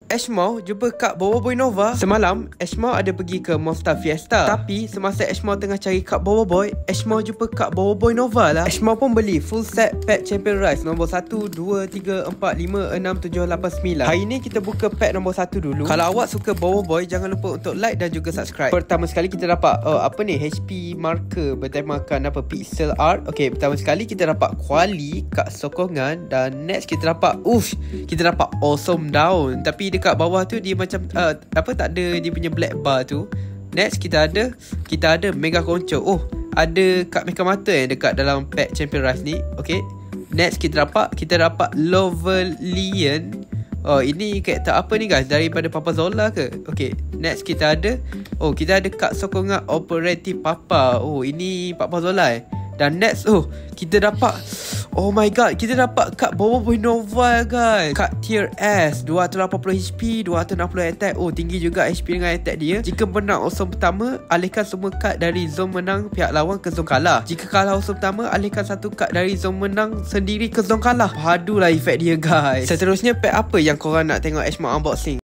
Ashmore jumpa Kak Bobo Boy Nova. Semalam Ashmore ada pergi ke Monster Fiesta, tapi semasa Ashmore tengah cari Kak Bobo Boy, Ashmore jumpa Kak Bobo Boy Nova lah. Ashmore pun beli full set pack Champion Rice nombor 1, 2, 3, 4, 5, 6, 7, 8, 9. Hari ni kita buka pack nombor 1 dulu. Kalau awak suka Bobo Boy, jangan lupa untuk like dan juga subscribe. Pertama sekali kita dapat apa ni, HP marker bertemakan apa, pixel art. Okay, pertama sekali kita dapat kuali Kak Sokongan. Dan next kita dapat kita dapat awesome down, tapi dekat bawah tu dia macam apa, tak ada dia punya black bar tu. Next kita ada mega konco. Ada Kak Meka Mata yang dekat dalam pack Champion Rice ni. Okay, next kita dapat Lovelian. Ini karakter apa ni guys, daripada Papa Zola ke? Okay, next kita ada Kak Sokongan Operative Papa. Ini Papa Zola Dan next kita dapat, oh my god, kita dapat Kak Bobo Boy Nova guys. Kak tier S, 280 HP, 260 attack. Tinggi juga HP dengan attack dia. Jika menang awesome pertama, alihkan semua kad dari zone menang pihak lawan ke zone kalah. Jika kalah awesome pertama, alihkan satu kad dari zone menang sendiri ke zone kalah. Padulah efek dia guys. Seterusnya pack apa yang korang nak tengok Ashmore unboxing?